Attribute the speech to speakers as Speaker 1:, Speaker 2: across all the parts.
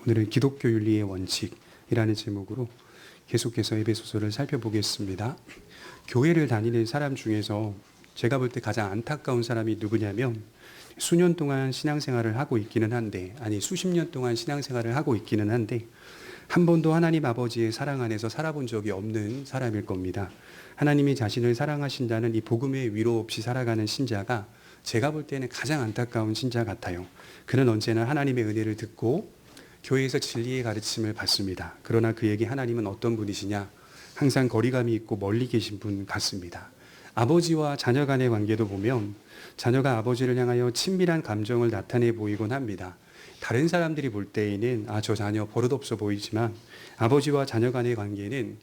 Speaker 1: 오늘은 기독교 윤리의 원칙이라는 제목으로 계속해서 에베소서를 살펴보겠습니다. 교회를 다니는 사람 중에서 제가 볼 때 가장 안타까운 사람이 누구냐면 수년 동안 신앙생활을 하고 있기는 한데, 아니 수십 년 동안 신앙생활을 하고 있기는 한데 한 번도 하나님 아버지의 사랑 안에서 살아본 적이 없는 사람일 겁니다. 하나님이 자신을 사랑하신다는 이 복음의 위로 없이 살아가는 신자가 제가 볼 때는 가장 안타까운 신자 같아요. 그는 언제나 하나님의 은혜를 듣고 교회에서 진리의 가르침을 받습니다. 그러나 그에게 하나님은 어떤 분이시냐? 항상 거리감이 있고 멀리 계신 분 같습니다. 아버지와 자녀 간의 관계도 보면 자녀가 아버지를 향하여 친밀한 감정을 나타내 보이곤 합니다. 다른 사람들이 볼 때에는 저 자녀 버릇없어 보이지만 아버지와 자녀 간의 관계는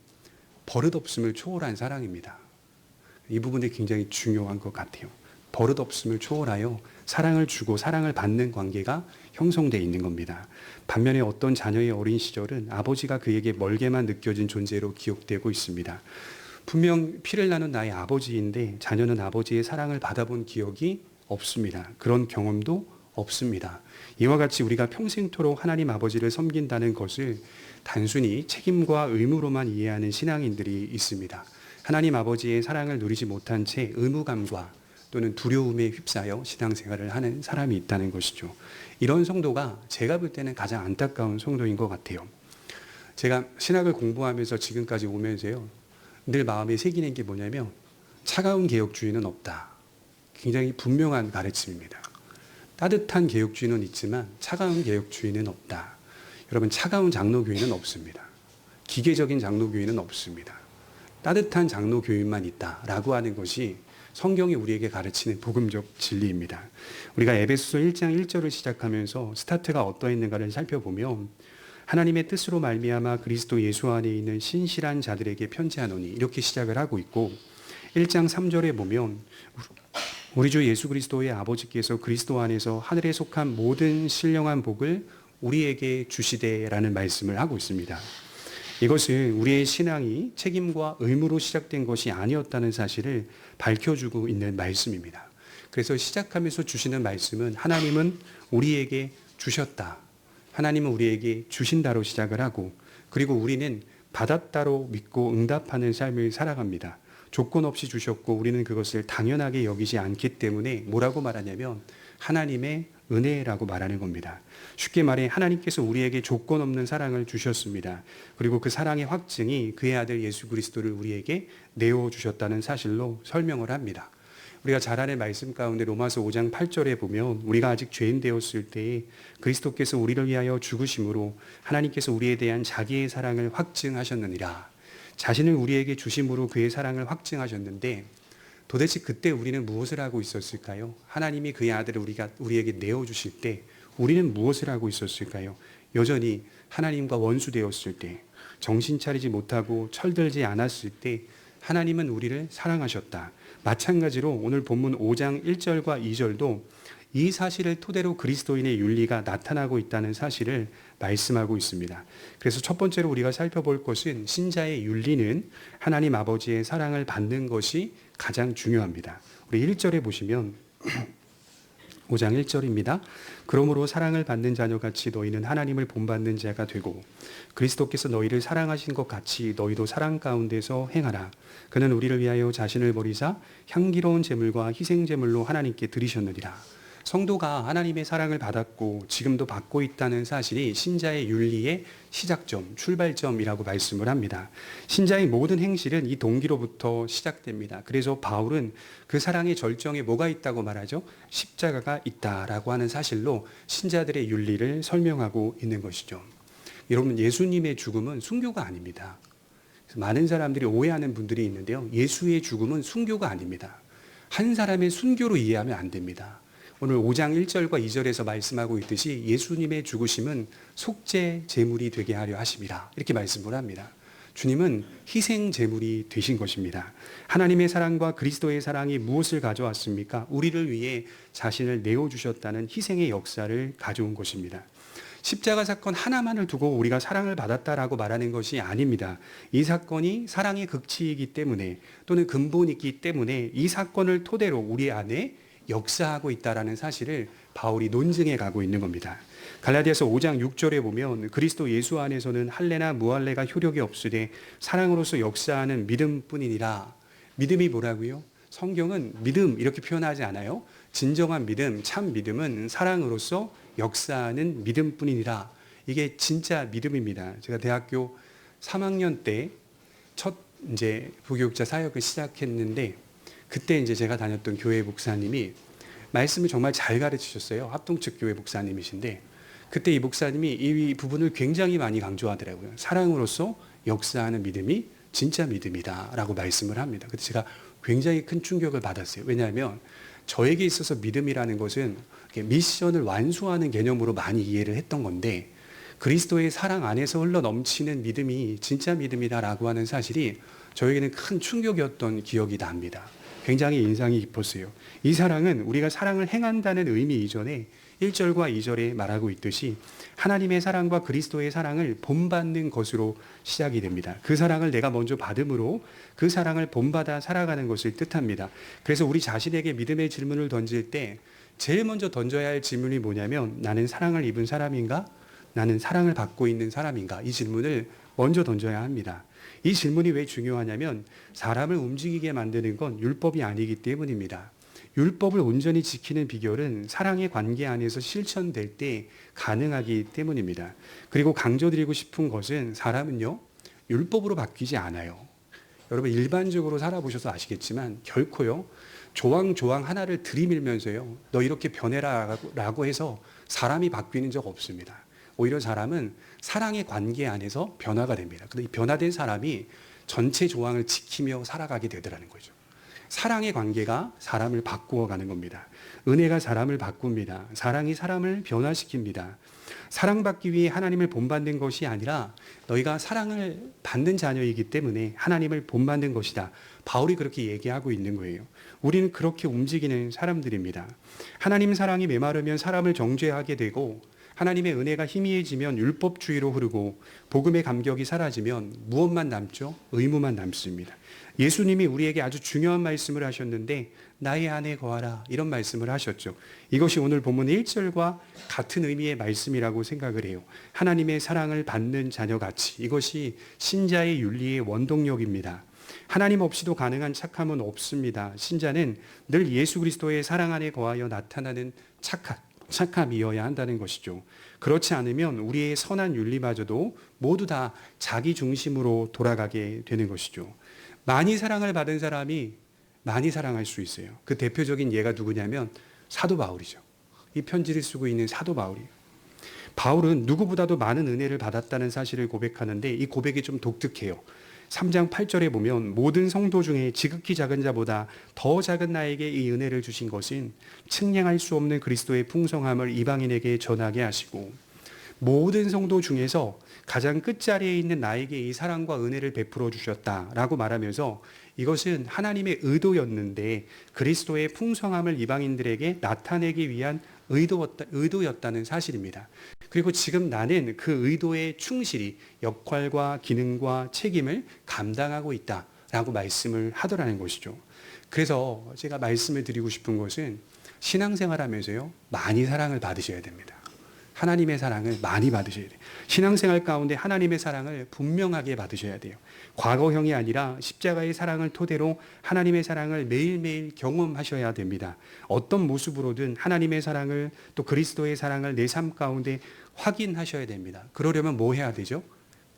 Speaker 1: 버릇없음을 초월한 사랑입니다. 이 부분이 굉장히 중요한 것 같아요. 버릇없음을 초월하여 사랑을 주고 사랑을 받는 관계가 형성되어 있는 겁니다. 반면에 어떤 자녀의 어린 시절은 아버지가 그에게 멀게만 느껴진 존재로 기억되고 있습니다. 분명 피를 나눈 나의 아버지인데 자녀는 아버지의 사랑을 받아본 기억이 없습니다. 그런 경험도 없습니다. 이와 같이 우리가 평생토록 하나님 아버지를 섬긴다는 것을 단순히 책임과 의무로만 이해하는 신앙인들이 있습니다. 하나님 아버지의 사랑을 누리지 못한 채 의무감과 또는 두려움에 휩싸여 신앙생활을 하는 사람이 있다는 것이죠. 이런 성도가 제가 볼 때는 가장 안타까운 성도인 것 같아요. 제가 신학을 공부하면서 지금까지 오면서요, 늘 마음에 새기는 게 뭐냐면 차가운 개혁주의는 없다. 굉장히 분명한 가르침입니다. 따뜻한 개혁주의는 있지만 차가운 개혁주의는 없다. 여러분, 차가운 장로교회는 없습니다. 기계적인 장로교회는 없습니다. 따뜻한 장로교회만 있다라고 하는 것이 성경이 우리에게 가르치는 복음적 진리입니다. 우리가 에베소서 1장 1절을 시작하면서 스타트가 어떠했는가를 살펴보면 하나님의 뜻으로 말미암아 그리스도 예수 안에 있는 신실한 자들에게 편지하노니 이렇게 시작을 하고 있고, 1장 3절에 보면 우리 주 예수 그리스도의 아버지께서 그리스도 안에서 하늘에 속한 모든 신령한 복을 우리에게 주시되라는 말씀을 하고 있습니다. 이것은 우리의 신앙이 책임과 의무로 시작된 것이 아니었다는 사실을 밝혀주고 있는 말씀입니다. 그래서 시작하면서 주시는 말씀은 하나님은 우리에게 주셨다. 하나님은 우리에게 주신다로 시작을 하고, 그리고 우리는 받았다로 믿고 응답하는 삶을 살아갑니다. 조건 없이 주셨고 우리는 그것을 당연하게 여기지 않기 때문에 뭐라고 말하냐면 하나님의 은혜라고 말하는 겁니다. 쉽게 말해 하나님께서 우리에게 조건 없는 사랑을 주셨습니다. 그리고 그 사랑의 확증이 그의 아들 예수 그리스도를 우리에게 내어주셨다는 사실로 설명을 합니다. 우리가 잘 아는 말씀 가운데 로마서 5장 8절에 보면 우리가 아직 죄인 되었을 때에 그리스도께서 우리를 위하여 죽으심으로 하나님께서 우리에 대한 자기의 사랑을 확증하셨느니라. 자신을 우리에게 주심으로 그의 사랑을 확증하셨는데 도대체 그때 우리는 무엇을 하고 있었을까요? 하나님이 그의 아들을 우리에게 내어주실 때 우리는 무엇을 하고 있었을까요? 여전히 하나님과 원수되었을 때, 정신 차리지 못하고 철들지 않았을 때 하나님은 우리를 사랑하셨다. 마찬가지로 오늘 본문 5장 1절과 2절도 이 사실을 토대로 그리스도인의 윤리가 나타나고 있다는 사실을 말씀하고 있습니다. 그래서 첫 번째로 우리가 살펴볼 것은 신자의 윤리는 하나님 아버지의 사랑을 받는 것이 가장 중요합니다. 우리 1절에 보시면 5장 1절입니다. 그러므로 사랑을 받는 자녀같이 너희는 하나님을 본받는 자가 되고 그리스도께서 너희를 사랑하신 것 같이 너희도 사랑 가운데서 행하라. 그는 우리를 위하여 자신을 버리사 향기로운 제물과 희생 제물로 하나님께 드리셨느니라. 성도가 하나님의 사랑을 받았고 지금도 받고 있다는 사실이 신자의 윤리의 시작점, 출발점이라고 말씀을 합니다. 신자의 모든 행실은 이 동기로부터 시작됩니다. 그래서 바울은 그 사랑의 절정에 뭐가 있다고 말하죠? 십자가가 있다라고 하는 사실로 신자들의 윤리를 설명하고 있는 것이죠. 여러분, 예수님의 죽음은 순교가 아닙니다. 많은 사람들이 오해하는 분들이 있는데요. 예수의 죽음은 순교가 아닙니다. 한 사람의 순교로 이해하면 안 됩니다. 오늘 5장 1절과 2절에서 말씀하고 있듯이 예수님의 죽으심은 속죄 제물이 되게 하려 하심이라 이렇게 말씀을 합니다. 주님은 희생 제물이 되신 것입니다. 하나님의 사랑과 그리스도의 사랑이 무엇을 가져왔습니까? 우리를 위해 자신을 내어주셨다는 희생의 역사를 가져온 것입니다. 십자가 사건 하나만을 두고 우리가 사랑을 받았다라고 말하는 것이 아닙니다. 이 사건이 사랑의 극치이기 때문에 또는 근본이기 때문에 이 사건을 토대로 우리 안에 역사하고 있다라는 사실을 바울이 논증해 가고 있는 겁니다. 갈라디아서 5장 6절에 보면 그리스도 예수 안에서는 할례나 무할례가 효력이 없으되 사랑으로서 역사하는 믿음뿐이니라. 믿음이 뭐라고요? 성경은 믿음 이렇게 표현하지 않아요. 진정한 믿음, 참 믿음은 사랑으로서 역사하는 믿음뿐이니라. 이게 진짜 믿음입니다. 제가 대학교 3학년 때 첫 이제 부교육자 사역을 시작했는데 그때 이제 제가 다녔던 교회 목사님이 말씀을 정말 잘 가르치셨어요. 합동측 교회 목사님이신데 그때 이 목사님이 이 부분을 굉장히 많이 강조하더라고요. 사랑으로서 역사하는 믿음이 진짜 믿음이다라고 말씀을 합니다. 그때 제가 굉장히 큰 충격을 받았어요. 왜냐하면 저에게 있어서 믿음이라는 것은 미션을 완수하는 개념으로 많이 이해를 했던 건데 그리스도의 사랑 안에서 흘러 넘치는 믿음이 진짜 믿음이다라고 하는 사실이 저에게는 큰 충격이었던 기억이 납니다. 굉장히 인상이 깊었어요. 이 사랑은 우리가 사랑을 행한다는 의미 이전에 1절과 2절에 말하고 있듯이 하나님의 사랑과 그리스도의 사랑을 본받는 것으로 시작이 됩니다. 그 사랑을 내가 먼저 받음으로 그 사랑을 본받아 살아가는 것을 뜻합니다. 그래서 우리 자신에게 믿음의 질문을 던질 때 제일 먼저 던져야 할 질문이 뭐냐면 나는 사랑을 입은 사람인가? 나는 사랑을 받고 있는 사람인가? 이 질문을 먼저 던져야 합니다. 이 질문이 왜 중요하냐면 사람을 움직이게 만드는 건 율법이 아니기 때문입니다. 율법을 온전히 지키는 비결은 사랑의 관계 안에서 실천될 때 가능하기 때문입니다. 그리고 강조드리고 싶은 것은 사람은요, 율법으로 바뀌지 않아요. 여러분 일반적으로 살아보셔서 아시겠지만 결코요, 조항 하나를 들이밀면서요, 너 이렇게 변해라 라고 해서 사람이 바뀌는 적 없습니다. 오히려 사람은 사랑의 관계 안에서 변화가 됩니다. 그런데 이 변화된 사람이 전체 조항을 지키며 살아가게 되더라는 거죠. 사랑의 관계가 사람을 바꾸어 가는 겁니다. 은혜가 사람을 바꿉니다. 사랑이 사람을 변화시킵니다. 사랑받기 위해 하나님을 본받는 것이 아니라 너희가 사랑을 받는 자녀이기 때문에 하나님을 본받는 것이다. 바울이 그렇게 얘기하고 있는 거예요. 우리는 그렇게 움직이는 사람들입니다. 하나님 사랑이 메마르면 사람을 정죄하게 되고 하나님의 은혜가 희미해지면 율법주의로 흐르고 복음의 감격이 사라지면 무엇만 남죠? 의무만 남습니다. 예수님이 우리에게 아주 중요한 말씀을 하셨는데 나의 안에 거하라 이런 말씀을 하셨죠. 이것이 오늘 본문 1절과 같은 의미의 말씀이라고 생각을 해요. 하나님의 사랑을 받는 자녀같이 이것이 신자의 윤리의 원동력입니다. 하나님 없이도 가능한 착함은 없습니다. 신자는 늘 예수 그리스도의 사랑 안에 거하여 나타나는 착함이어야 한다는 것이죠. 그렇지 않으면 우리의 선한 윤리마저도 모두 다 자기 중심으로 돌아가게 되는 것이죠. 많이 사랑을 받은 사람이 많이 사랑할 수 있어요. 그 대표적인 예가 누구냐면 사도 바울이죠. 이 편지를 쓰고 있는 사도 바울이에요. 바울은 누구보다도 많은 은혜를 받았다는 사실을 고백하는데 이 고백이 좀 독특해요. 3장 8절에 보면 모든 성도 중에 지극히 작은 자보다 더 작은 나에게 이 은혜를 주신 것은 측량할 수 없는 그리스도의 풍성함을 이방인에게 전하게 하시고 모든 성도 중에서 가장 끝자리에 있는 나에게 이 사랑과 은혜를 베풀어 주셨다라고 말하면서 이것은 하나님의 의도였는데 그리스도의 풍성함을 이방인들에게 나타내기 위한 의도였다는 사실입니다. 그리고 지금 나는 그 의도에 충실히 역할과 기능과 책임을 감당하고 있다라고 말씀을 하더라는 것이죠. 그래서 제가 말씀을 드리고 싶은 것은 신앙생활 하면서요, 많이 사랑을 받으셔야 됩니다. 하나님의 사랑을 많이 받으셔야 돼요. 신앙생활 가운데 하나님의 사랑을 분명하게 받으셔야 돼요. 과거형이 아니라 십자가의 사랑을 토대로 하나님의 사랑을 매일매일 경험하셔야 됩니다. 어떤 모습으로든 하나님의 사랑을 또 그리스도의 사랑을 내 삶 가운데 확인하셔야 됩니다. 그러려면 뭐 해야 되죠?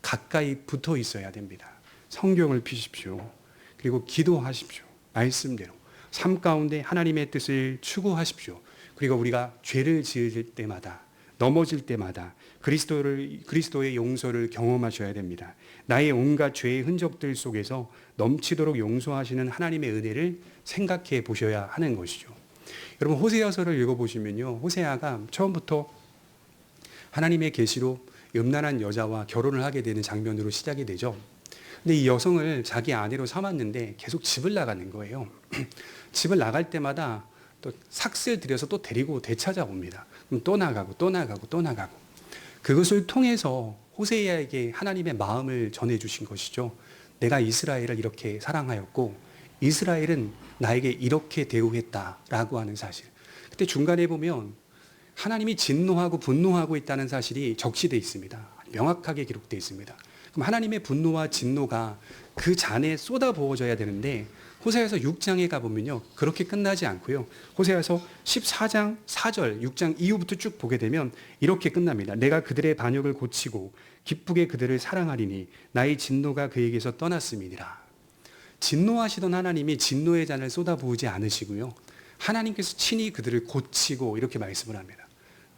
Speaker 1: 가까이 붙어 있어야 됩니다. 성경을 피십시오. 그리고 기도하십시오. 말씀대로. 삶 가운데 하나님의 뜻을 추구하십시오. 그리고 우리가 죄를 지을 때마다 넘어질 때마다 그리스도의 용서를 경험하셔야 됩니다. 나의 온갖 죄의 흔적들 속에서 넘치도록 용서하시는 하나님의 은혜를 생각해 보셔야 하는 것이죠. 여러분 호세아서를 읽어보시면요, 호세아가 처음부터 하나님의 계시로 음란한 여자와 결혼을 하게 되는 장면으로 시작이 되죠. 근데 이 여성을 자기 아내로 삼았는데 계속 집을 나가는 거예요. 집을 나갈 때마다 또 삭슬 들여서 또 데리고 되찾아옵니다. 그럼 또 나가고 또 나가고 또 나가고. 그것을 통해서 호세아에게 하나님의 마음을 전해주신 것이죠. 내가 이스라엘을 이렇게 사랑하였고 이스라엘은 나에게 이렇게 대우했다라고 하는 사실. 그때 중간에 보면 하나님이 진노하고 분노하고 있다는 사실이 적시되어 있습니다. 명확하게 기록되어 있습니다. 그럼 하나님의 분노와 진노가 그 잔에 쏟아부어져야 되는데 호세아서 6장에 가보면요, 그렇게 끝나지 않고요. 호세아서 14장 4절 6장 이후부터 쭉 보게 되면 이렇게 끝납니다. 내가 그들의 반역을 고치고 기쁘게 그들을 사랑하리니 나의 진노가 그에게서 떠났음이니라. 진노하시던 하나님이 진노의 잔을 쏟아부으지 않으시고요, 하나님께서 친히 그들을 고치고 이렇게 말씀을 합니다.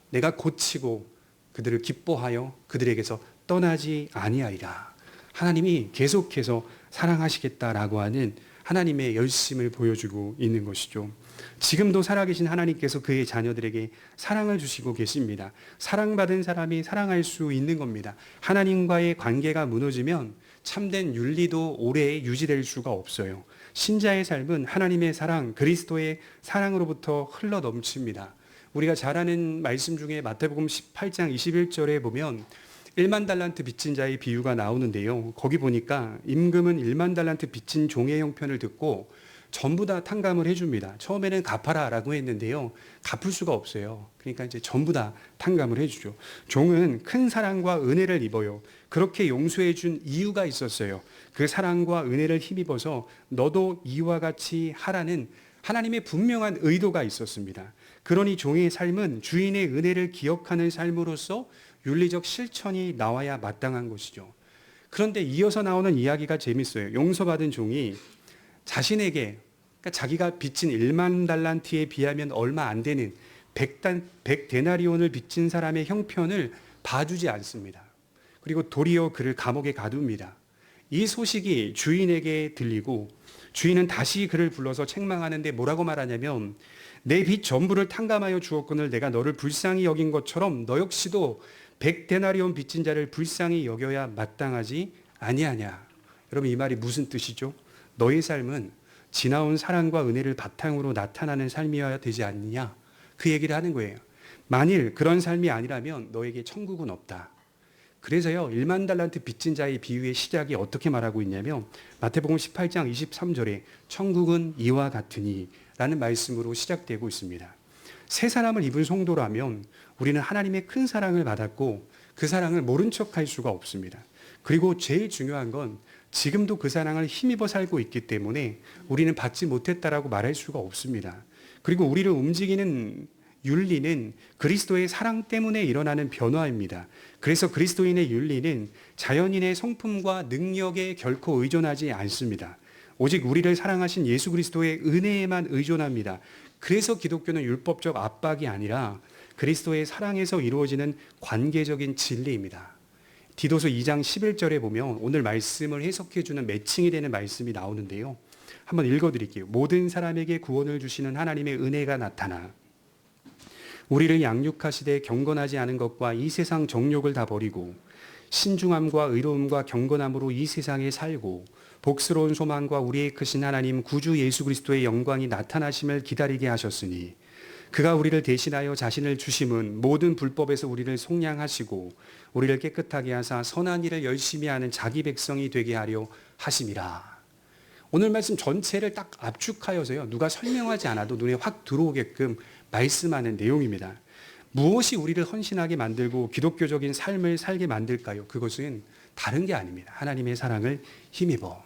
Speaker 1: 내가 고치고 그들을 기뻐하여 그들에게서 떠나지 아니하리라. 하나님이 계속해서 사랑하시겠다라고 하는 하나님의 열심을 보여주고 있는 것이죠. 지금도 살아계신 하나님께서 그의 자녀들에게 사랑을 주시고 계십니다. 사랑받은 사람이 사랑할 수 있는 겁니다. 하나님과의 관계가 무너지면 참된 윤리도 오래 유지될 수가 없어요. 신자의 삶은 하나님의 사랑, 그리스도의 사랑으로부터 흘러 넘칩니다. 우리가 잘 아는 말씀 중에 마태복음 18장 21절에 보면 1만 달란트 빚진 자의 비유가 나오는데요. 거기 보니까 임금은 1만 달란트 빚진 종의 형편을 듣고 전부 다 탕감을 해줍니다. 처음에는 갚아라라고 했는데요, 갚을 수가 없어요. 그러니까 이제 전부 다 탕감을 해주죠. 종은 큰 사랑과 은혜를 입어요. 그렇게 용서해준 이유가 있었어요. 그 사랑과 은혜를 힘입어서 너도 이와 같이 하라는 하나님의 분명한 의도가 있었습니다. 그러니 종의 삶은 주인의 은혜를 기억하는 삶으로서 윤리적 실천이 나와야 마땅한 것이죠. 그런데 이어서 나오는 이야기가 재밌어요. 용서받은 종이 자신에게, 그러니까 자기가 빚진 1만 달란트에 비하면 얼마 안 되는 100데나리온을 빚진 사람의 형편을 봐주지 않습니다. 그리고 도리어 그를 감옥에 가둡니다. 이 소식이 주인에게 들리고 주인은 다시 그를 불러서 책망하는데 뭐라고 말하냐면, 내 빚 전부를 탕감하여 주었거늘 내가 너를 불쌍히 여긴 것처럼 너 역시도 100데나리온 빚진 자를 불쌍히 여겨야 마땅하지 아니하냐. 여러분, 이 말이 무슨 뜻이죠? 너의 삶은 지나온 사랑과 은혜를 바탕으로 나타나는 삶이어야 되지 않느냐, 그 얘기를 하는 거예요. 만일 그런 삶이 아니라면 너에게 천국은 없다. 그래서요, 1만 달란트 빚진 자의 비유의 시작이 어떻게 말하고 있냐면 마태복음 18장 23절에 천국은 이와 같으니 라는 말씀으로 시작되고 있습니다. 새 사람을 입은 성도라면 우리는 하나님의 큰 사랑을 받았고 그 사랑을 모른 척할 수가 없습니다. 그리고 제일 중요한 건 지금도 그 사랑을 힘입어 살고 있기 때문에 우리는 받지 못했다라고 말할 수가 없습니다. 그리고 우리를 움직이는 윤리는 그리스도의 사랑 때문에 일어나는 변화입니다. 그래서 그리스도인의 윤리는 자연인의 성품과 능력에 결코 의존하지 않습니다. 오직 우리를 사랑하신 예수 그리스도의 은혜에만 의존합니다. 그래서 기독교는 율법적 압박이 아니라 그리스도의 사랑에서 이루어지는 관계적인 진리입니다. 디도서 2장 11절에 보면 오늘 말씀을 해석해주는 매칭이 되는 말씀이 나오는데요. 한번 읽어드릴게요. 모든 사람에게 구원을 주시는 하나님의 은혜가 나타나 우리를 양육하시되 경건하지 않은 것과 이 세상 정욕을 다 버리고 신중함과 의로움과 경건함으로 이 세상에 살고 복스러운 소망과 우리의 크신 하나님 구주 예수 그리스도의 영광이 나타나심을 기다리게 하셨으니 그가 우리를 대신하여 자신을 주심은 모든 불법에서 우리를 속량하시고 우리를 깨끗하게 하사 선한 일을 열심히 하는 자기 백성이 되게 하려 하심이라. 오늘 말씀 전체를 딱 압축하여서요, 누가 설명하지 않아도 눈에 확 들어오게끔 말씀하는 내용입니다. 무엇이 우리를 헌신하게 만들고 기독교적인 삶을 살게 만들까요? 그것은 다른 게 아닙니다. 하나님의 사랑을 힘입어.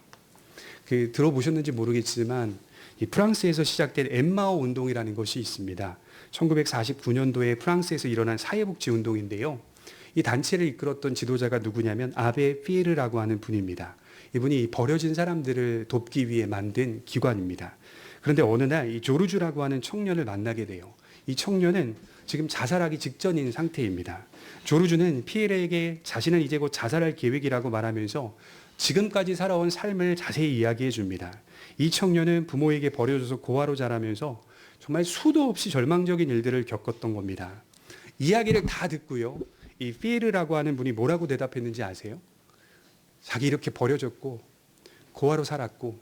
Speaker 1: 들어보셨는지 모르겠지만 이 프랑스에서 시작된 엠마오 운동이라는 것이 있습니다. 1949년도에 프랑스에서 일어난 사회복지 운동인데요. 이 단체를 이끌었던 지도자가 누구냐면 아베 피에르라고 하는 분입니다. 이분이 버려진 사람들을 돕기 위해 만든 기관입니다. 그런데 어느 날 이 조르주라고 하는 청년을 만나게 돼요. 이 청년은 지금 자살하기 직전인 상태입니다. 조르주는 피에르에게 자신은 이제 곧 자살할 계획이라고 말하면서 지금까지 살아온 삶을 자세히 이야기해 줍니다. 이 청년은 부모에게 버려져서 고아로 자라면서 정말 수도 없이 절망적인 일들을 겪었던 겁니다. 이야기를 다 듣고요, 이 피에르라고 하는 분이 뭐라고 대답했는지 아세요? 자기 이렇게 버려졌고 고아로 살았고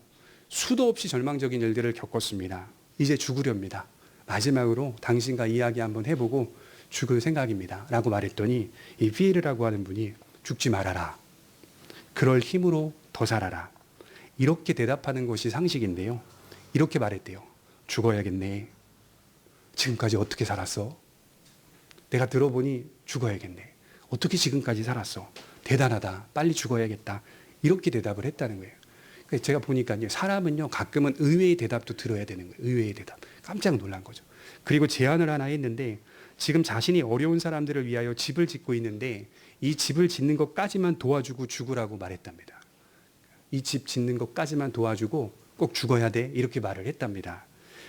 Speaker 1: 수도 없이 절망적인 일들을 겪었습니다. 이제 죽으렵니다. 마지막으로 당신과 이야기 한번 해보고 죽을 생각입니다. 라고 말했더니 이 피에르라고 하는 분이 죽지 말아라. 그럴 힘으로 더 살아라. 이렇게 대답하는 것이 상식인데요. 이렇게 말했대요. 죽어야겠네. 지금까지 어떻게 살았어? 내가 들어보니 죽어야겠네. 어떻게 지금까지 살았어? 대단하다. 빨리 죽어야겠다. 이렇게 대답을 했다는 거예요. 그래서 제가 보니까요, 사람은요, 가끔은 의외의 대답도 들어야 되는 거예요. 의외의 대답. 깜짝 놀란 거죠. 그리고 제안을 하나 했는데, 지금 자신이 어려운 사람들을 위하여 집을 짓고 있는데, 이 집을 짓는 것까지만 도와주고 죽으라고 말했답니다. 이 집 짓는 것까지만 도와주고 꼭 죽어야 돼. 이렇게 말을 했답니다.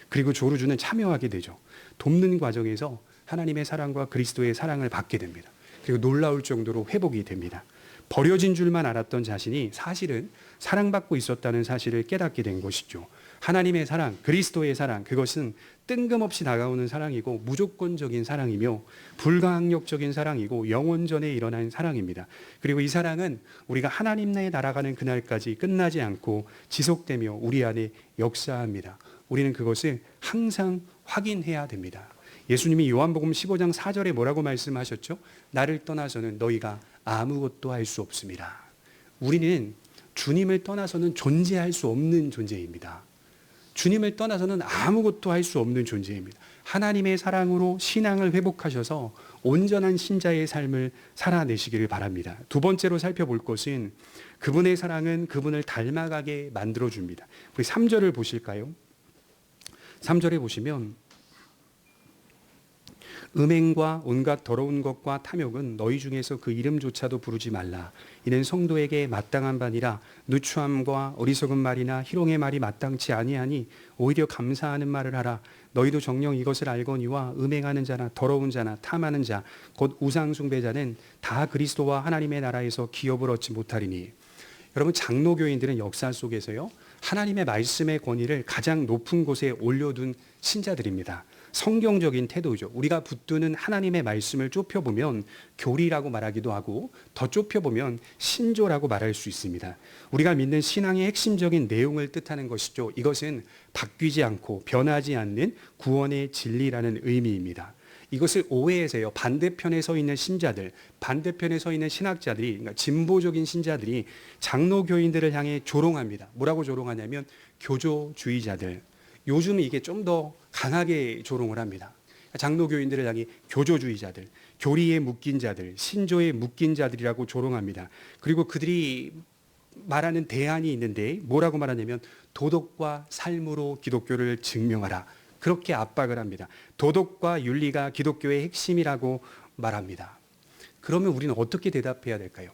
Speaker 1: 그리고 조르주는 참여하게 되죠. 돕는 과정에서 하나님의 사랑과 그리스도의 사랑을 받게 됩니다. 그리고 놀라울 정도로 회복이 됩니다. 버려진 줄만 알았던 자신이 사실은 사랑받고 있었다는 사실을 깨닫게 된 것이죠. 하나님의 사랑, 그리스도의 사랑, 그것은 뜬금없이 다가오는 사랑이고 무조건적인 사랑이며 불가항력적인 사랑이고 영원전에 일어난 사랑입니다. 그리고 이 사랑은 우리가 하나님 나라에 날아가는 그날까지 끝나지 않고 지속되며 우리 안에 역사합니다. 우리는 그것을 항상 확인해야 됩니다. 예수님이 요한복음 15장 4절에 뭐라고 말씀하셨죠? 나를 떠나서는 너희가 아무것도 할 수 없습니다. 우리는 주님을 떠나서는 존재할 수 없는 존재입니다. 주님을 떠나서는 아무것도 할 수 없는 존재입니다. 하나님의 사랑으로 신앙을 회복하셔서 온전한 신자의 삶을 살아내시기를 바랍니다. 두 번째로 살펴볼 것은 그분의 사랑은 그분을 닮아가게 만들어줍니다. 우리 3절을 보실까요? 3절에 보시면 음행과 온갖 더러운 것과 탐욕은 너희 중에서 그 이름조차도 부르지 말라. 이는 성도에게 마땅한 바니라. 누추함과 어리석은 말이나 희롱의 말이 마땅치 아니하니 오히려 감사하는 말을 하라. 너희도 정녕 이것을 알거니와 음행하는 자나 더러운 자나 탐하는 자 곧 우상 숭배자는 다 그리스도와 하나님의 나라에서 기업을 얻지 못하리니. 여러분, 장로교인들은 역사 속에서요, 하나님의 말씀의 권위를 가장 높은 곳에 올려둔 신자들입니다. 성경적인 태도죠. 우리가 붙드는 하나님의 말씀을 좁혀보면 교리라고 말하기도 하고 더 좁혀보면 신조라고 말할 수 있습니다. 우리가 믿는 신앙의 핵심적인 내용을 뜻하는 것이죠. 이것은 바뀌지 않고 변하지 않는 구원의 진리라는 의미입니다. 이것을 오해해서요, 반대편에 서 있는 신자들, 반대편에 서 있는 신학자들이, 그러니까 진보적인 신자들이 장로교인들을 향해 조롱합니다. 뭐라고 조롱하냐면 교조주의자들. 요즘 이게 좀 더 강하게 조롱을 합니다. 장로교인들을 향해 교조주의자들, 교리에 묶인 자들, 신조에 묶인 자들이라고 조롱합니다. 그리고 그들이 말하는 대안이 있는데 뭐라고 말하냐면 도덕과 삶으로 기독교를 증명하라. 그렇게 압박을 합니다. 도덕과 윤리가 기독교의 핵심이라고 말합니다. 그러면 우리는 어떻게 대답해야 될까요?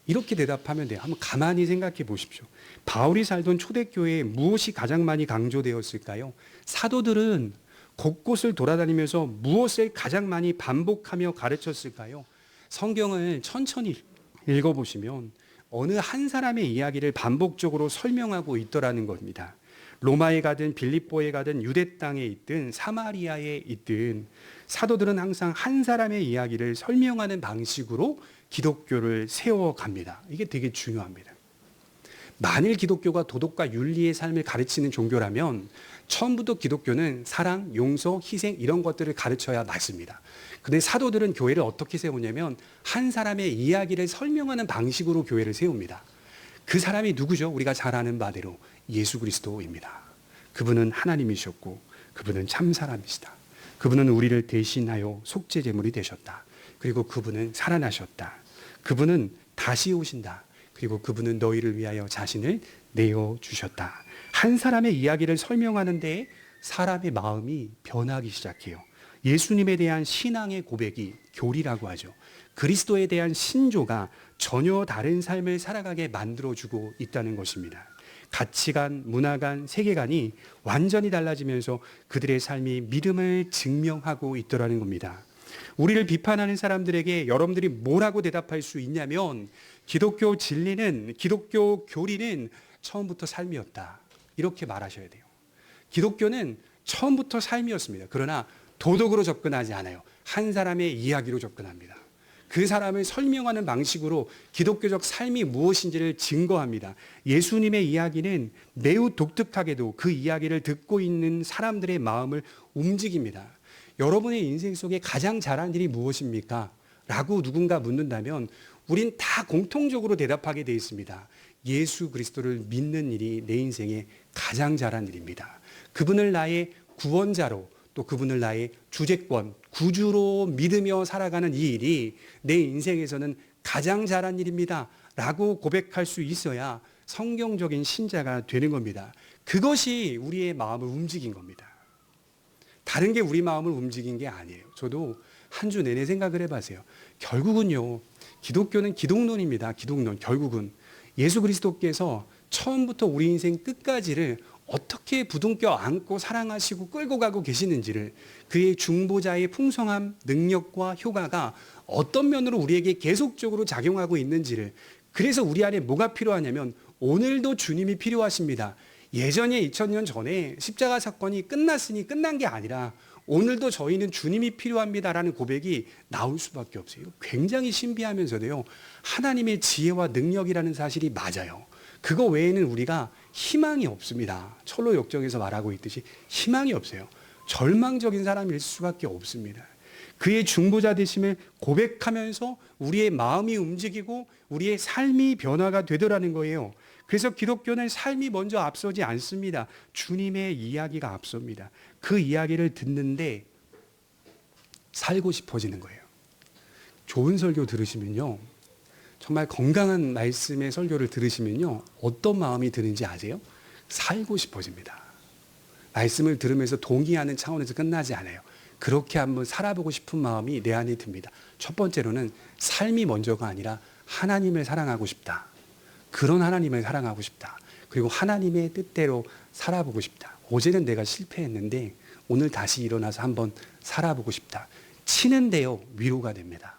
Speaker 1: 이렇게 대답하면 돼요. 한번 가만히 생각해 보십시오. 바울이 살던 초대교회에 무엇이 가장 많이 강조되었을까요? 사도들은 곳곳을 돌아다니면서 무엇을 가장 많이 반복하며 가르쳤을까요? 성경을 천천히 읽어보시면 어느 한 사람의 이야기를 반복적으로 설명하고 있더라는 겁니다. 로마에 가든 빌립보에 가든 유대 땅에 있든 사마리아에 있든 사도들은 항상 한 사람의 이야기를 설명하는 방식으로 기독교를 세워갑니다. 이게 되게 중요합니다. 만일 기독교가 도덕과 윤리의 삶을 가르치는 종교라면 처음부터 기독교는 사랑, 용서, 희생 이런 것들을 가르쳐야 맞습니다. 근데 사도들은 교회를 어떻게 세우냐면 한 사람의 이야기를 설명하는 방식으로 교회를 세웁니다. 그 사람이 누구죠? 우리가 잘 아는 바대로 예수 그리스도입니다. 그분은 하나님이셨고 그분은 참 사람이시다. 그분은 우리를 대신하여 속죄 제물이 되셨다. 그리고 그분은 살아나셨다. 그분은 다시 오신다. 그리고 그분은 너희를 위하여 자신을 내어주셨다. 한 사람의 이야기를 설명하는데 사람의 마음이 변하기 시작해요. 예수님에 대한 신앙의 고백이 교리라고 하죠. 그리스도에 대한 신조가 전혀 다른 삶을 살아가게 만들어주고 있다는 것입니다. 가치관, 문화관, 세계관이 완전히 달라지면서 그들의 삶이 믿음을 증명하고 있더라는 겁니다. 우리를 비판하는 사람들에게 여러분들이 뭐라고 대답할 수 있냐면 기독교 진리는, 기독교 교리는 처음부터 삶이었다. 이렇게 말하셔야 돼요. 기독교는 처음부터 삶이었습니다. 그러나 도덕으로 접근하지 않아요. 한 사람의 이야기로 접근합니다. 그 사람을 설명하는 방식으로 기독교적 삶이 무엇인지를 증거합니다. 예수님의 이야기는 매우 독특하게도 그 이야기를 듣고 있는 사람들의 마음을 움직입니다. 여러분의 인생 속에 가장 잘한 일이 무엇입니까? 라고 누군가 묻는다면 우린 다 공통적으로 대답하게 되어 있습니다. 예수 그리스도를 믿는 일이 내 인생에 가장 잘한 일입니다. 그분을 나의 구원자로 또 그분을 나의 주재권, 구주로 믿으며 살아가는 이 일이 내 인생에서는 가장 잘한 일입니다 라고 고백할 수 있어야 성경적인 신자가 되는 겁니다. 그것이 우리의 마음을 움직인 겁니다. 다른 게 우리 마음을 움직인 게 아니에요. 저도 한 주 내내 생각을 해봤어요. 결국은요, 기독교는 기독론입니다. 기독론. 결국은 예수 그리스도께서 처음부터 우리 인생 끝까지를 어떻게 부둥켜 안고 사랑하시고 끌고 가고 계시는지를, 그의 중보자의 풍성함, 능력과 효과가 어떤 면으로 우리에게 계속적으로 작용하고 있는지를, 그래서 우리 안에 뭐가 필요하냐면 오늘도 주님이 필요하십니다. 예전에 2000년 전에 십자가 사건이 끝났으니 끝난 게 아니라 오늘도 저희는 주님이 필요합니다라는 고백이 나올 수밖에 없어요. 굉장히 신비하면서도요, 하나님의 지혜와 능력이라는 사실이 맞아요. 그거 외에는 우리가 희망이 없습니다. 철로 역정에서 말하고 있듯이 희망이 없어요. 절망적인 사람일 수밖에 없습니다. 그의 중보자 되심을 고백하면서 우리의 마음이 움직이고 우리의 삶이 변화가 되더라는 거예요. 그래서 기독교는 삶이 먼저 앞서지 않습니다. 주님의 이야기가 앞섭니다. 그 이야기를 듣는데 살고 싶어지는 거예요. 좋은 설교 들으시면요, 정말 건강한 말씀의 설교를 들으시면요, 어떤 마음이 드는지 아세요? 살고 싶어집니다. 말씀을 들으면서 동의하는 차원에서 끝나지 않아요. 그렇게 한번 살아보고 싶은 마음이 내 안에 듭니다. 첫 번째로는 삶이 먼저가 아니라 하나님을 사랑하고 싶다. 그런 하나님을 사랑하고 싶다. 그리고 하나님의 뜻대로 살아보고 싶다. 어제는 내가 실패했는데 오늘 다시 일어나서 한번 살아보고 싶다. 치는데요, 위로가 됩니다.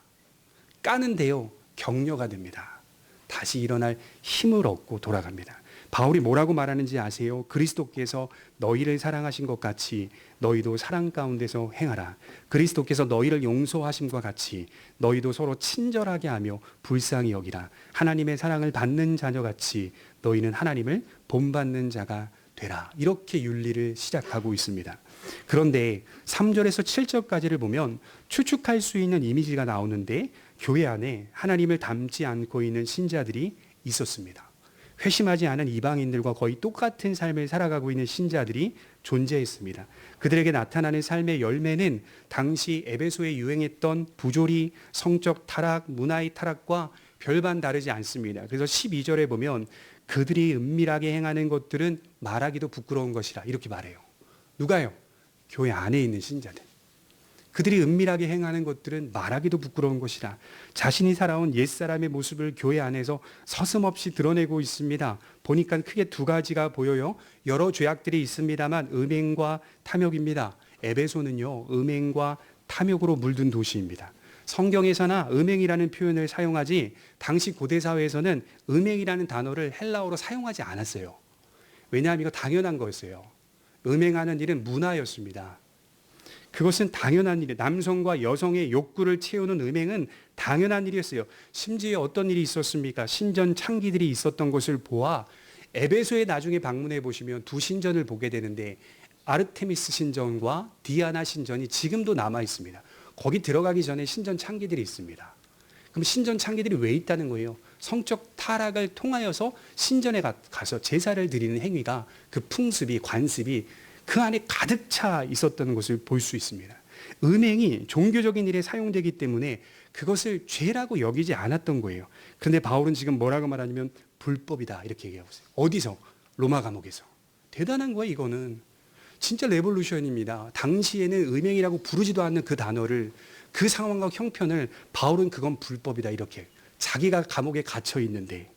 Speaker 1: 까는데요, 격려가 됩니다. 다시 일어날 힘을 얻고 돌아갑니다. 바울이 뭐라고 말하는지 아세요? 그리스도께서 너희를 사랑하신 것 같이 너희도 사랑 가운데서 행하라. 그리스도께서 너희를 용서하심과 같이 너희도 서로 친절하게 하며 불쌍히 여기라. 하나님의 사랑을 받는 자녀같이 너희는 하나님을 본받는 자가 되라. 이렇게 윤리를 시작하고 있습니다. 그런데 3절에서 7절까지를 보면 추측할 수 있는 이미지가 나오는데, 교회 안에 하나님을 닮지 않고 있는 신자들이 있었습니다. 회심하지 않은 이방인들과 거의 똑같은 삶을 살아가고 있는 신자들이 존재했습니다. 그들에게 나타나는 삶의 열매는 당시 에베소에 유행했던 부조리, 성적 타락, 문화의 타락과 별반 다르지 않습니다. 그래서 12절에 보면 그들이 은밀하게 행하는 것들은 말하기도 부끄러운 것이라 이렇게 말해요. 누가요? 교회 안에 있는 신자들. 그들이 은밀하게 행하는 것들은 말하기도 부끄러운 것이라 자신이 살아온 옛사람의 모습을 교회 안에서 서슴없이 드러내고 있습니다. 보니까 크게 두 가지가 보여요. 여러 죄악들이 있습니다만 음행과 탐욕입니다. 에베소는요, 음행과 탐욕으로 물든 도시입니다. 성경에서나 음행이라는 표현을 사용하지 당시 고대 사회에서는 음행이라는 단어를 헬라어로 사용하지 않았어요. 왜냐하면 이거 당연한 거였어요. 음행하는 일은 문화였습니다. 그것은 당연한 일이에요. 남성과 여성의 욕구를 채우는 음행은 당연한 일이었어요. 심지어 어떤 일이 있었습니까? 신전 창기들이 있었던 것을 보아 에베소에 나중에 방문해 보시면 두 신전을 보게 되는데 아르테미스 신전과 디아나 신전이 지금도 남아 있습니다. 거기 들어가기 전에 신전 창기들이 있습니다. 그럼 신전 창기들이 왜 있다는 거예요? 성적 타락을 통하여서 신전에 가서 제사를 드리는 행위가, 그 풍습이, 관습이 그 안에 가득 차 있었던 것을 볼 수 있습니다. 음행이 종교적인 일에 사용되기 때문에 그것을 죄라고 여기지 않았던 거예요. 그런데 바울은 지금 뭐라고 말하냐면 불법이다 이렇게 얘기하고 있어요. 어디서? 로마 감옥에서. 대단한 거예요. 이거는 진짜 레볼루션입니다. 당시에는 음행이라고 부르지도 않는 그 단어를, 그 상황과 형편을 바울은 그건 불법이다 이렇게, 자기가 감옥에 갇혀 있는데,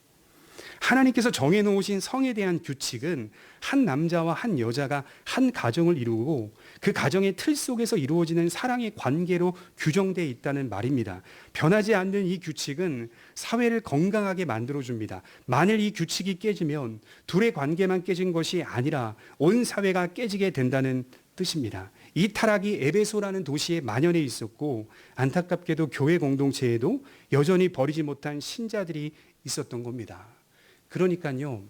Speaker 1: 하나님께서 정해놓으신 성에 대한 규칙은 한 남자와 한 여자가 한 가정을 이루고 그 가정의 틀 속에서 이루어지는 사랑의 관계로 규정되어 있다는 말입니다. 변하지 않는 이 규칙은 사회를 건강하게 만들어줍니다. 만일 이 규칙이 깨지면 둘의 관계만 깨진 것이 아니라 온 사회가 깨지게 된다는 뜻입니다. 이 타락이 에베소라는 도시에 만연해 있었고, 안타깝게도 교회 공동체에도 여전히 버리지 못한 신자들이 있었던 겁니다. 그러니까요,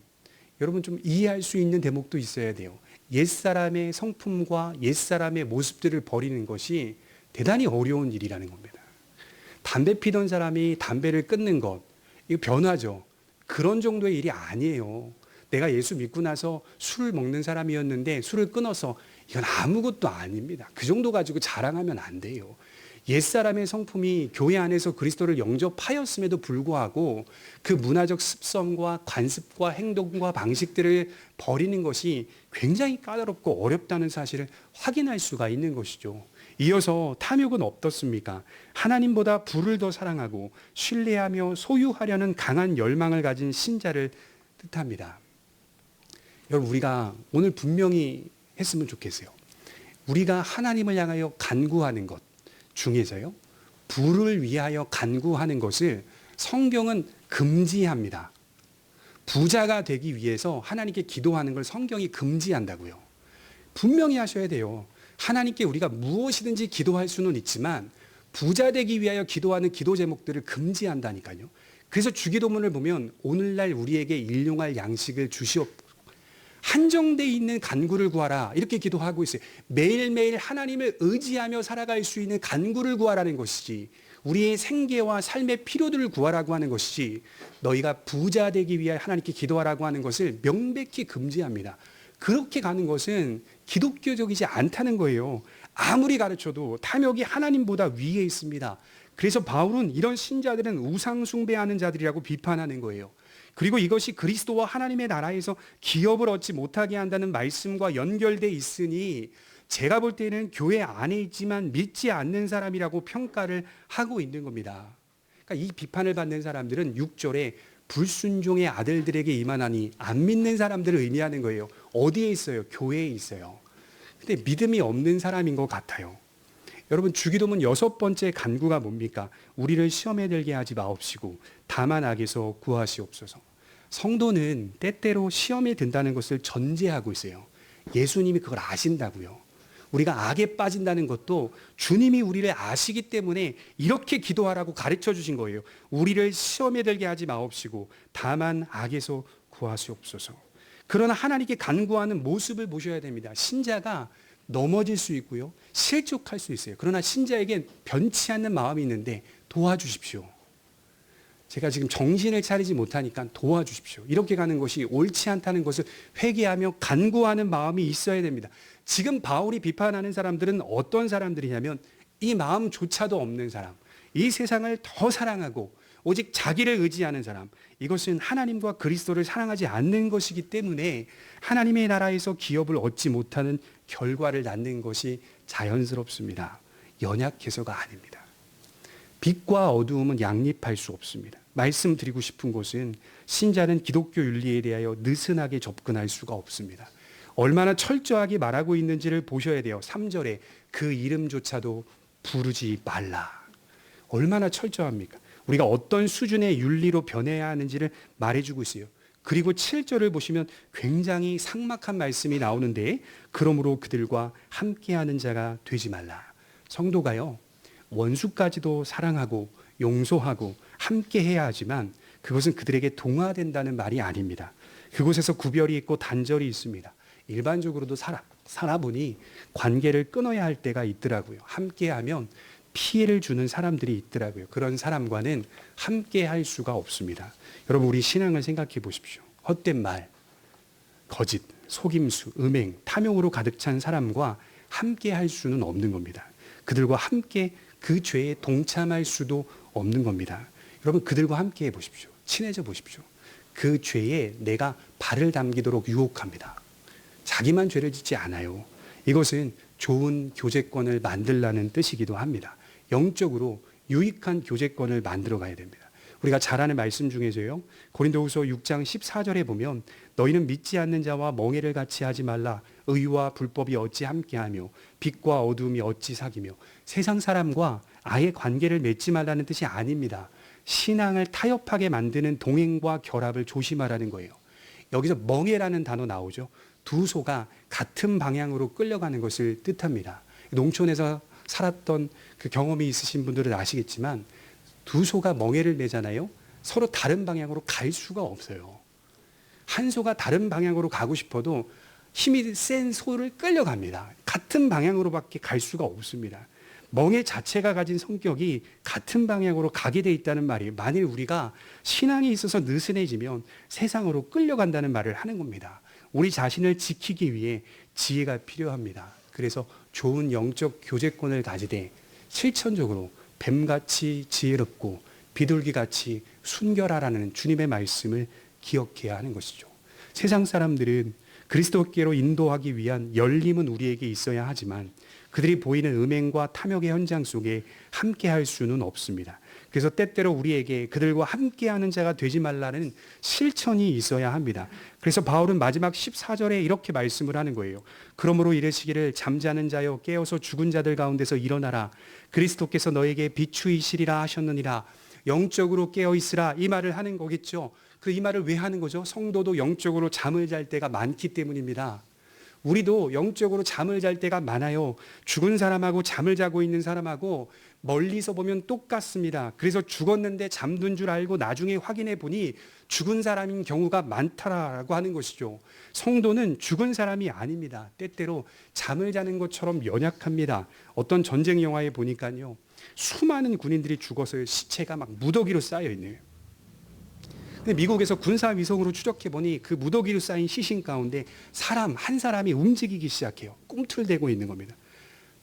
Speaker 1: 여러분 좀 이해할 수 있는 대목도 있어야 돼요. 옛사람의 성품과 옛사람의 모습들을 버리는 것이 대단히 어려운 일이라는 겁니다. 담배 피던 사람이 담배를 끊는 것, 이거 변화죠. 그런 정도의 일이 아니에요. 내가 예수 믿고 나서 술을 먹는 사람이었는데 술을 끊어서, 이건 아무것도 아닙니다. 그 정도 가지고 자랑하면 안 돼요. 옛사람의 성품이 교회 안에서 그리스도를 영접하였음에도 불구하고 그 문화적 습성과 관습과 행동과 방식들을 버리는 것이 굉장히 까다롭고 어렵다는 사실을 확인할 수가 있는 것이죠. 이어서 탐욕은 어떻습니까? 하나님보다 부를 더 사랑하고 신뢰하며 소유하려는 강한 열망을 가진 신자를 뜻합니다. 여러분, 우리가 오늘 분명히 했으면 좋겠어요. 우리가 하나님을 향하여 간구하는 것 중에서요, 부를 위하여 간구하는 것을 성경은 금지합니다. 부자가 되기 위해서 하나님께 기도하는 걸 성경이 금지한다고요. 분명히 하셔야 돼요. 하나님께 우리가 무엇이든지 기도할 수는 있지만 부자 되기 위하여 기도하는 기도 제목들을 금지한다니까요. 그래서 주기도문을 보면 오늘날 우리에게 일용할 양식을 주시옵고 한정되어 있는 간구를 구하라 이렇게 기도하고 있어요. 매일매일 하나님을 의지하며 살아갈 수 있는 간구를 구하라는 것이지, 우리의 생계와 삶의 필요들을 구하라고 하는 것이지, 너희가 부자 되기 위하여 하나님께 기도하라고 하는 것을 명백히 금지합니다. 그렇게 가는 것은 기독교적이지 않다는 거예요. 아무리 가르쳐도 탐욕이 하나님보다 위에 있습니다. 그래서 바울은 이런 신자들은 우상 숭배하는 자들이라고 비판하는 거예요. 그리고 이것이 그리스도와 하나님의 나라에서 기업을 얻지 못하게 한다는 말씀과 연결돼 있으니 제가 볼 때는 교회 안에 있지만 믿지 않는 사람이라고 평가를 하고 있는 겁니다. 그러니까 이 비판을 받는 사람들은 6절에 불순종의 아들들에게 임하나니 안 믿는 사람들을 의미하는 거예요. 어디에 있어요? 교회에 있어요. 근데 믿음이 없는 사람인 것 같아요. 여러분, 주기도문 6번째 간구가 뭡니까? 우리를 시험에 들게 하지 마옵시고 다만 악에서 구하시옵소서. 성도는 때때로 시험에 든다는 것을 전제하고 있어요. 예수님이 그걸 아신다고요. 우리가 악에 빠진다는 것도 주님이 우리를 아시기 때문에 이렇게 기도하라고 가르쳐 주신 거예요. 우리를 시험에 들게 하지 마옵시고 다만 악에서 구하시옵소서. 그러나 하나님께 간구하는 모습을 보셔야 됩니다. 신자가 넘어질 수 있고요, 실족할 수 있어요. 그러나 신자에겐 변치 않는 마음이 있는데 도와주십시오. 제가 지금 정신을 차리지 못하니까 도와주십시오. 이렇게 가는 것이 옳지 않다는 것을 회개하며 간구하는 마음이 있어야 됩니다. 지금 바울이 비판하는 사람들은 어떤 사람들이냐면 이 마음조차도 없는 사람, 이 세상을 더 사랑하고 오직 자기를 의지하는 사람, 이것은 하나님과 그리스도를 사랑하지 않는 것이기 때문에 하나님의 나라에서 기업을 얻지 못하는 결과를 낳는 것이 자연스럽습니다. 연약해서가 아닙니다. 빛과 어두움은 양립할 수 없습니다. 말씀드리고 싶은 것은 신자는 기독교 윤리에 대하여 느슨하게 접근할 수가 없습니다. 얼마나 철저하게 말하고 있는지를 보셔야 돼요. 3절에 그 이름조차도 부르지 말라. 얼마나 철저합니까? 우리가 어떤 수준의 윤리로 변해야 하는지를 말해주고 있어요. 그리고 7절을 보시면 굉장히 삭막한 말씀이 나오는데, 그러므로 그들과 함께하는 자가 되지 말라. 성도가요, 원수까지도 사랑하고 용서하고 함께해야 하지만 그것은 그들에게 동화된다는 말이 아닙니다. 그곳에서 구별이 있고 단절이 있습니다. 일반적으로도 살아보니 관계를 끊어야 할 때가 있더라고요. 함께하면 피해를 주는 사람들이 있더라고요. 그런 사람과는 함께 할 수가 없습니다. 여러분, 우리 신앙을 생각해 보십시오. 헛된 말, 거짓, 속임수, 음행, 탐욕으로 가득 찬 사람과 함께 할 수는 없는 겁니다. 그들과 함께 그 죄에 동참할 수도 없는 겁니다. 여러분, 그들과 함께 해 보십시오. 친해져 보십시오. 그 죄에 내가 발을 담기도록 유혹합니다. 자기만 죄를 짓지 않아요. 이것은 좋은 교제권을 만들라는 뜻이기도 합니다. 영적으로 유익한 교제권을 만들어 가야 됩니다. 우리가 잘 아는 말씀 중에서요, 고린도후서 6장 14절에 보면 너희는 믿지 않는 자와 멍에를 같이 하지 말라. 의와 불법이 어찌 함께하며 빛과 어두움이 어찌 사귀며. 세상 사람과 아예 관계를 맺지 말라는 뜻이 아닙니다. 신앙을 타협하게 만드는 동행과 결합을 조심하라는 거예요. 여기서 멍에라는 단어 나오죠. 두 소가 같은 방향으로 끌려가는 것을 뜻합니다. 농촌에서 살았던 그 경험이 있으신 분들은 아시겠지만 두 소가 멍에를 매잖아요. 서로 다른 방향으로 갈 수가 없어요. 한 소가 다른 방향으로 가고 싶어도 힘이 센 소를 끌려갑니다. 같은 방향으로밖에 갈 수가 없습니다. 멍에 자체가 가진 성격이 같은 방향으로 가게 돼 있다는 말이, 만일 우리가 신앙에 있어서 느슨해지면 세상으로 끌려간다는 말을 하는 겁니다. 우리 자신을 지키기 위해 지혜가 필요합니다. 그래서 좋은 영적 교제권을 가지되 실천적으로 뱀같이 지혜롭고 비둘기같이 순결하라는 주님의 말씀을 기억해야 하는 것이죠. 세상 사람들은 그리스도께로 인도하기 위한 열림은 우리에게 있어야 하지만 그들이 보이는 음행과 탐욕의 현장 속에 함께할 수는 없습니다. 그래서 때때로 우리에게 그들과 함께하는 자가 되지 말라는 실천이 있어야 합니다. 그래서 바울은 마지막 14절에 이렇게 말씀을 하는 거예요. 그러므로 이르시기를 잠자는 자여 깨어서 죽은 자들 가운데서 일어나라. 그리스도께서 너에게 비추이시리라 하셨느니라. 영적으로 깨어 있으라, 이 말을 하는 거겠죠. 이 말을 왜 하는 거죠? 성도도 영적으로 잠을 잘 때가 많기 때문입니다. 우리도 영적으로 잠을 잘 때가 많아요. 죽은 사람하고 잠을 자고 있는 사람하고 멀리서 보면 똑같습니다. 그래서 죽었는데 잠든 줄 알고 나중에 확인해 보니 죽은 사람인 경우가 많다라고 하는 것이죠. 성도는 죽은 사람이 아닙니다. 때때로 잠을 자는 것처럼 연약합니다. 어떤 전쟁 영화에 보니까요, 수많은 군인들이 죽어서 시체가 막 무더기로 쌓여 있네요. 근데 미국에서 군사 위성으로 추적해 보니 그 무더기로 쌓인 시신 가운데 한 사람이 움직이기 시작해요. 꿈틀대고 있는 겁니다.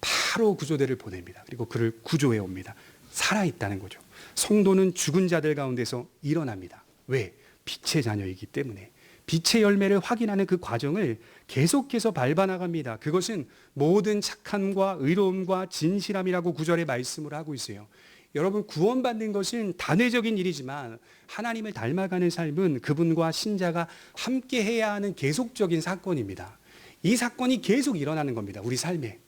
Speaker 1: 바로 구조대를 보냅니다. 그리고 그를 구조해 옵니다. 살아있다는 거죠. 성도는 죽은 자들 가운데서 일어납니다. 왜? 빛의 자녀이기 때문에. 빛의 열매를 확인하는 그 과정을 계속해서 밟아나갑니다. 그것은 모든 착함과 의로움과 진실함이라고 9절에 말씀을 하고 있어요. 여러분, 구원받는 것은 단회적인 일이지만 하나님을 닮아가는 삶은 그분과 신자가 함께 해야 하는 계속적인 사건입니다. 이 사건이 계속 일어나는 겁니다. 우리 삶에.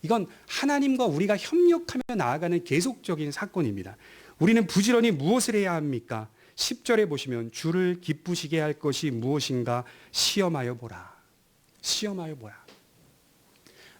Speaker 1: 이건 하나님과 우리가 협력하며 나아가는 계속적인 사건입니다. 우리는 부지런히 무엇을 해야 합니까? 10절에 보시면 주를 기쁘시게 할 것이 무엇인가 시험하여 보라. 시험하여 보라.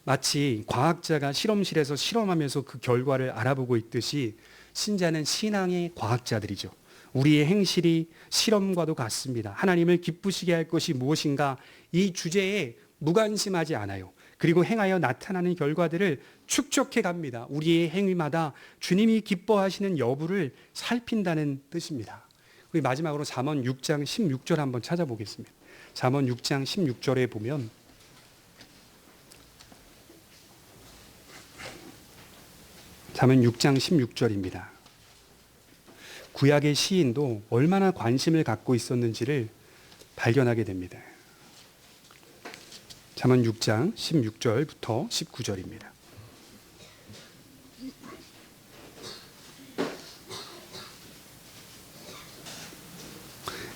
Speaker 1: 마치 과학자가 실험실에서 실험하면서 그 결과를 알아보고 있듯이 신자는 신앙의 과학자들이죠. 우리의 행실이 실험과도 같습니다. 하나님을 기쁘시게 할 것이 무엇인가, 이 주제에 무관심하지 않아요. 그리고 행하여 나타나는 결과들을 축적해 갑니다. 우리의 행위마다 주님이 기뻐하시는 여부를 살핀다는 뜻입니다. 우리 마지막으로 잠언 6장 16절 한번 찾아보겠습니다. 잠언 6장 16절에 보면 잠언 6장 16절입니다. 구약의 시인도 얼마나 관심을 갖고 있었는지를 발견하게 됩니다. 잠언 6장 16절부터 19절입니다.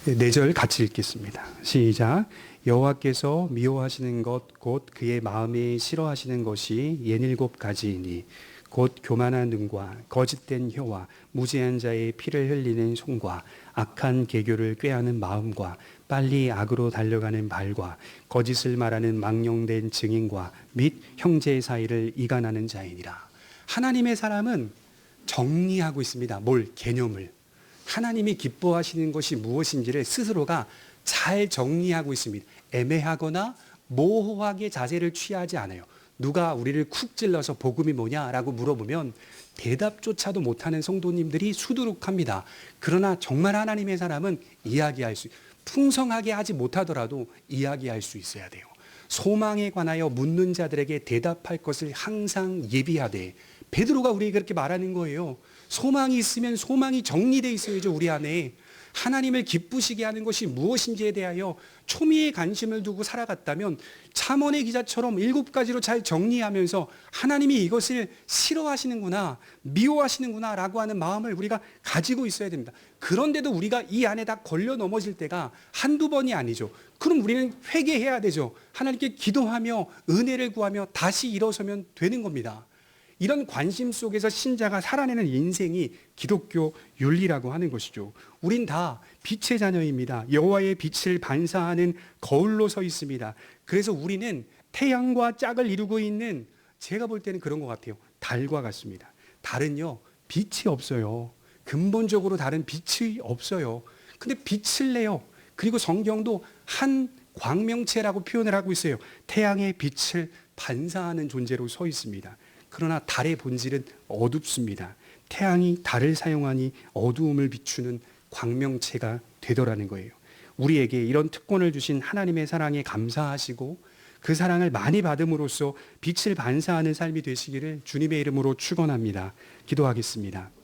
Speaker 1: 네 절 같이 읽겠습니다. 시작. 여호와께서 미워하시는 것 곧 그의 마음에 싫어하시는 것이 67가지이니 곧 교만한 눈과 거짓된 혀와 무지한 자의 피를 흘리는 손과 악한 계교를 꾀하는 마음과 빨리 악으로 달려가는 발과 거짓을 말하는 망령된 증인과 및 형제 사이를 이간하는 자이니라. 하나님의 사람은 정리하고 있습니다. 뭘? 개념을. 하나님이 기뻐하시는 것이 무엇인지를 스스로가 잘 정리하고 있습니다. 애매하거나 모호하게 자세를 취하지 않아요. 누가 우리를 쿡 찔러서 복음이 뭐냐라고 물어보면 대답조차도 못하는 성도님들이 수두룩합니다. 그러나 정말 하나님의 사람은 이야기할 수, 풍성하게 하지 못하더라도 이야기할 수 있어야 돼요. 소망에 관하여 묻는 자들에게 대답할 것을 항상 예비하되, 베드로가 우리에게 그렇게 말하는 거예요. 소망이 있으면 소망이 정리되어 있어야죠. 우리 안에. 하나님을 기쁘시게 하는 것이 무엇인지에 대하여 초미의 관심을 두고 살아갔다면 잠언의 기자처럼 7가지로 잘 정리하면서 하나님이 이것을 싫어하시는구나, 미워하시는구나 라고 하는 마음을 우리가 가지고 있어야 됩니다. 그런데도 우리가 이 안에 다 걸려 넘어질 때가 한두 번이 아니죠. 그럼 우리는 회개해야 되죠. 하나님께 기도하며 은혜를 구하며 다시 일어서면 되는 겁니다. 이런 관심 속에서 신자가 살아내는 인생이 기독교 윤리라고 하는 것이죠. 우린 다 빛의 자녀입니다. 여호와의 빛을 반사하는 거울로 서 있습니다. 그래서 우리는 태양과 짝을 이루고 있는, 제가 볼 때는 그런 것 같아요. 달과 같습니다. 달은요, 빛이 없어요. 근본적으로 다른 빛이 없어요. 근데 빛을 내요. 그리고 성경도 한 광명체라고 표현을 하고 있어요. 태양의 빛을 반사하는 존재로 서 있습니다. 그러나 달의 본질은 어둡습니다. 태양이 달을 사용하니 어두움을 비추는 광명체가 되더라는 거예요. 우리에게 이런 특권을 주신 하나님의 사랑에 감사하시고 그 사랑을 많이 받음으로써 빛을 반사하는 삶이 되시기를 주님의 이름으로 축원합니다. 기도하겠습니다.